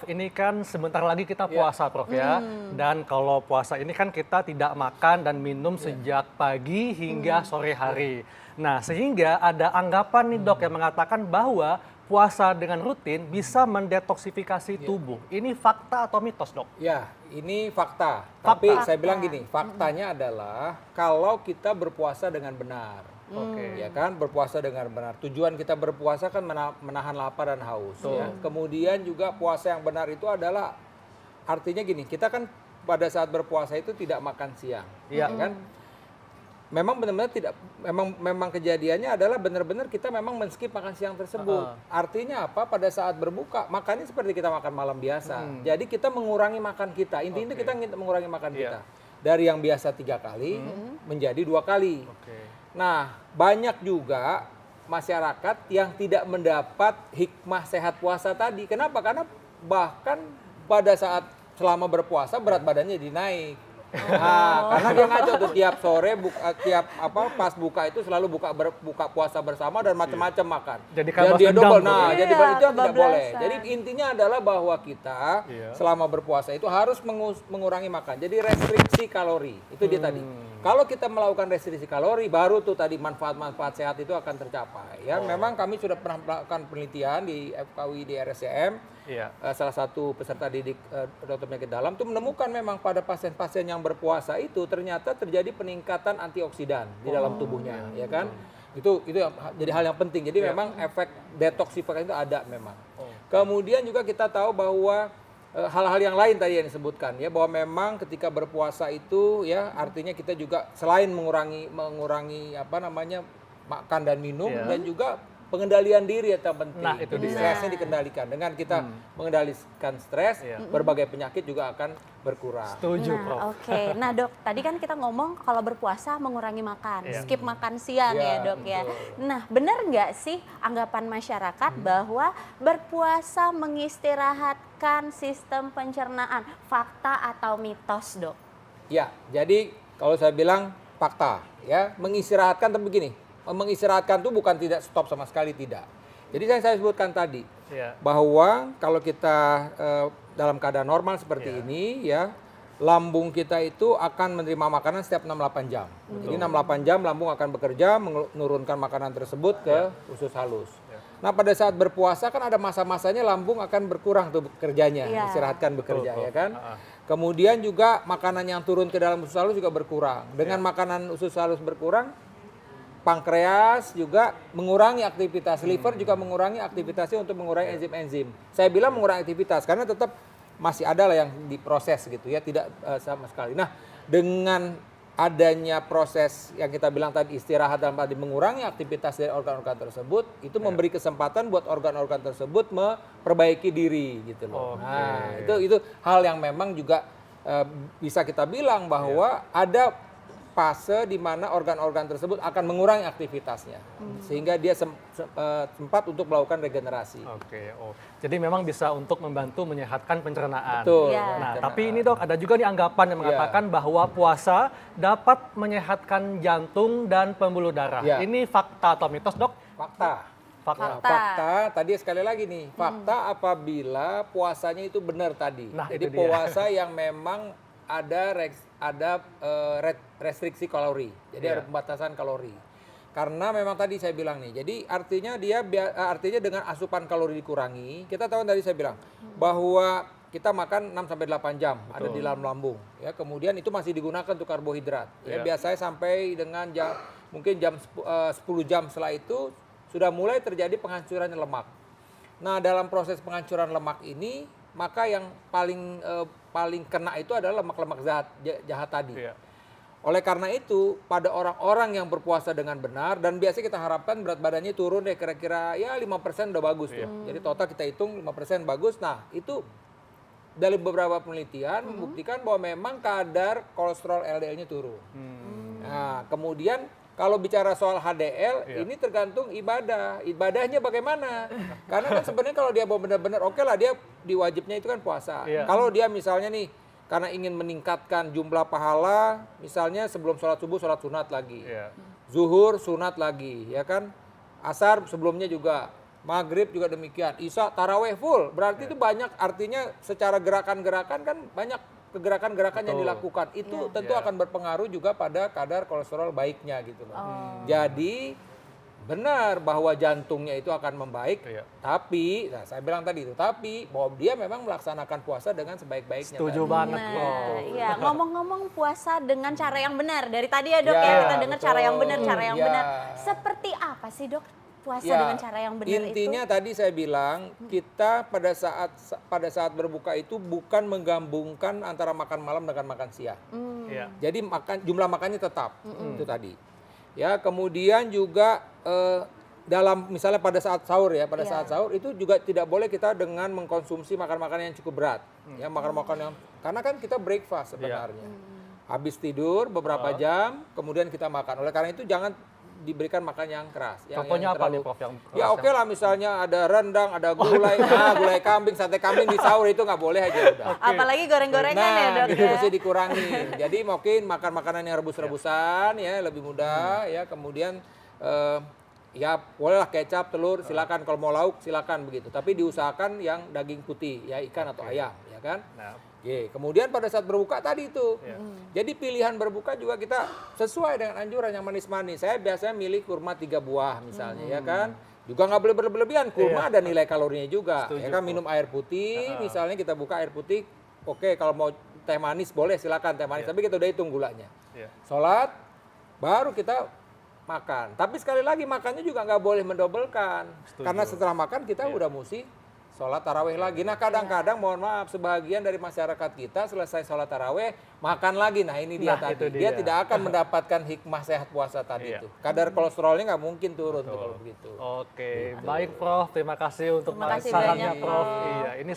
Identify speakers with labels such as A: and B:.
A: Dok, ini kan sebentar lagi kita puasa, Prof ya. Dan kalau puasa ini kan kita tidak makan dan minum sejak pagi hingga sore hari. Nah, sehingga ada anggapan nih Dok yang mengatakan bahwa puasa dengan rutin bisa mendetoksifikasi tubuh. Ini fakta atau mitos, Dok?
B: Ya, ini fakta. Tapi saya bilang gini, faktanya adalah kalau kita berpuasa dengan benar. Ya kan, berpuasa dengan benar. Tujuan kita berpuasa kan menahan lapar dan haus. Ya. Kemudian juga puasa yang benar itu adalah artinya gini, kita kan pada saat berpuasa itu tidak makan siang, ya kan? Memang benar-benar tidak, memang kejadiannya adalah benar-benar kita memang men-skip makan siang tersebut. Artinya apa? Pada saat berbuka makannya seperti kita makan malam biasa. Jadi kita mengurangi makan kita. Intinya kita ingin mengurangi makan kita dari yang biasa 3 kali menjadi 2 kali. Nah, banyak juga masyarakat yang tidak mendapat hikmah sehat puasa tadi. Kenapa? Karena bahkan pada saat selama berpuasa berat badannya dinaik. Nah, karena dia ngaco tuh tiap sore pas buka itu selalu buka puasa bersama dan macam-macam makan.
A: Jadi
B: dan dia double. Nah,
C: Iya,
B: jadi itu yang tidak boleh.
C: kebablasan.
B: Jadi intinya adalah bahwa kita selama berpuasa itu harus mengurangi makan. Jadi restriksi kalori. Itu dia tadi. Kalau kita melakukan restriksi kalori baru tuh tadi manfaat-manfaat sehat itu akan tercapai. Ya, memang kami sudah pernah melakukan penelitian di FKUI di RSCM. Salah satu peserta didik dokter penyakit dalam itu menemukan memang pada pasien-pasien yang berpuasa itu ternyata terjadi peningkatan antioksidan di dalam tubuhnya, ya kan? Itu jadi hal yang penting. Jadi memang efek detoksifikasi itu ada memang. Kemudian juga kita tahu bahwa hal-hal yang lain tadi yang disebutkan ya, bahwa memang ketika berpuasa itu ya artinya kita juga selain mengurangi makan dan minum dan juga pengendalian diri yang penting.
A: Nah, itu dia.
B: Stresnya dikendalikan. Dengan kita mengendalikan stres, berbagai penyakit juga akan berkurang.
A: Setuju, Prof.
C: Oke. Nah, Dok, tadi kan kita ngomong kalau berpuasa mengurangi makan, skip makan siang ya, Dok ya. Nah, benar nggak sih anggapan masyarakat bahwa berpuasa mengistirahatkan sistem pencernaan? Fakta atau mitos, Dok?
B: Ya, jadi kalau saya bilang fakta, ya, mengistirahatkan tapi begini. Mengistirahatkan itu bukan tidak stop sama sekali, tidak. Jadi saya sebutkan tadi bahwa kalau kita dalam keadaan normal seperti ini ya, lambung kita itu akan menerima makanan setiap 6-8 jam. Jadi 6-8 jam lambung akan bekerja menurunkan makanan tersebut ke usus halus. Nah, pada saat berpuasa kan ada masa-masanya lambung akan berkurang tuh kerjanya, istirahatkan bekerja ya kan. Kemudian juga makanan yang turun ke dalam usus halus juga berkurang. Dengan makanan usus halus berkurang, pankreas juga mengurangi aktivitas, liver juga mengurangi aktivitasnya untuk mengurangi enzim-enzim. Saya bilang mengurangi aktivitas karena tetap masih ada lah yang diproses gitu ya, tidak sama sekali. Nah, dengan adanya proses yang kita bilang tadi istirahat dan tadi mengurangi aktivitas dari organ-organ tersebut, itu memberi kesempatan buat organ-organ tersebut memperbaiki diri gitu loh. Nah, itu hal yang memang juga bisa kita bilang bahwa ada fase di mana organ-organ tersebut akan mengurangi aktivitasnya sehingga dia sempat untuk melakukan regenerasi.
A: Jadi memang bisa untuk membantu menyehatkan pencernaan.
B: Betul.
A: Nah, tapi ini Dok, ada juga nih anggapan yang mengatakan bahwa puasa dapat menyehatkan jantung dan pembuluh darah. Ini fakta atau mitos, Dok?
B: Fakta.
C: Fakta.
B: Tadi sekali lagi nih, fakta apabila puasanya itu benar tadi.
A: Nah,
B: jadi
A: itu dia.
B: puasa yang memang ada restriksi kalori, jadi ada pembatasan kalori. Karena memang tadi saya bilang nih, jadi artinya artinya dengan asupan kalori dikurangi, kita tahu tadi saya bilang bahwa kita makan 6-8 jam ada di dalam lambung, ya. Kemudian itu masih digunakan untuk karbohidrat, ya. Biasanya sampai dengan mungkin 10 jam setelah itu sudah mulai terjadi penghancuran lemak. Nah, dalam proses penghancuran lemak ini, maka yang paling kena itu adalah lemak-lemak jahat tadi. Oleh karena itu, pada orang-orang yang berpuasa dengan benar, dan biasanya kita harapkan berat badannya turun deh kira-kira ya 5% udah bagus tuh. Jadi total kita hitung 5% bagus. Nah, itu dari beberapa penelitian membuktikan bahwa memang kadar kolesterol LDL-nya turun. Nah, kemudian kalau bicara soal HDL, ini tergantung ibadahnya bagaimana. Karena kan sebenarnya kalau dia mau benar-benar oke lah, dia diwajibnya itu kan puasa. Kalau dia misalnya nih, karena ingin meningkatkan jumlah pahala, misalnya sebelum sholat subuh sholat sunat lagi, zuhur sunat lagi, ya kan, asar sebelumnya juga Maghrib juga demikian, Isya taraweh full. Berarti itu banyak, artinya secara gerakan-gerakan kan banyak gerakan-gerakan yang dilakukan. Itu tentu akan berpengaruh juga pada kadar kolesterol baiknya gitu loh. Jadi benar bahwa jantungnya itu akan membaik, tapi, nah saya bilang tadi itu, tapi bahwa dia memang melaksanakan puasa dengan sebaik-baiknya.
A: Setuju banget.
C: Iya, ngomong-ngomong puasa dengan cara yang benar. Dari tadi ya dok ya, kita dengar cara yang benar, benar. Seperti apa sih dok puasa dengan cara yang benar itu?
B: Intinya tadi saya bilang, kita pada saat berbuka itu bukan menggabungkan antara makan malam dengan makan siang. Jadi jumlah makannya tetap, itu tadi. Ya, kemudian juga dalam misalnya pada saat sahur ya, saat sahur itu juga tidak boleh kita dengan mengkonsumsi makan-makanan yang cukup berat. Ya, makan-makan yang karena kan kita breakfast sebenarnya. Habis tidur beberapa jam, kemudian kita makan. Oleh karena itu jangan diberikan makan yang keras.
A: Contohnya apa nih Prof?
B: Ya oke lah, misalnya ada rendang, ada gulai, gulai kambing, sate kambing di sahur itu nggak boleh aja udah.
C: Apalagi goreng-gorengan ya dok.
B: Itu mesti dikurangi. Jadi mungkin makan makanan yang rebus-rebusan ya lebih mudah ya. Kemudian ya bolehlah kecap, telur, silakan. Kalau mau lauk silakan begitu. Tapi diusahakan yang daging putih ya, ikan atau ayam ya kan. Kemudian pada saat berbuka tadi itu, jadi pilihan berbuka juga kita sesuai dengan anjuran yang manis-manis. Saya biasanya milih kurma 3 buah misalnya ya kan. Juga nggak boleh berlebihan, kurma ada nilai kalorinya juga. Ya kan, minum air putih, misalnya kita buka air putih, oke, kalau mau teh manis boleh silakan teh manis, tapi kita udah hitung gulanya. Sholat, baru kita makan. Tapi sekali lagi makannya juga nggak boleh mendobelkan, karena setelah makan kita udah mesti sholat taraweh lagi. Nah kadang-kadang mohon maaf, sebagian dari masyarakat kita selesai sholat taraweh makan lagi. Nah ini dia tadi, dia tidak akan mendapatkan hikmah sehat puasa tadi itu. Kadar kolesterolnya nggak mungkin turun tuh kalau begitu.
A: Oke, baik Prof. Terima kasih untuk sarannya Prof. Iya, ini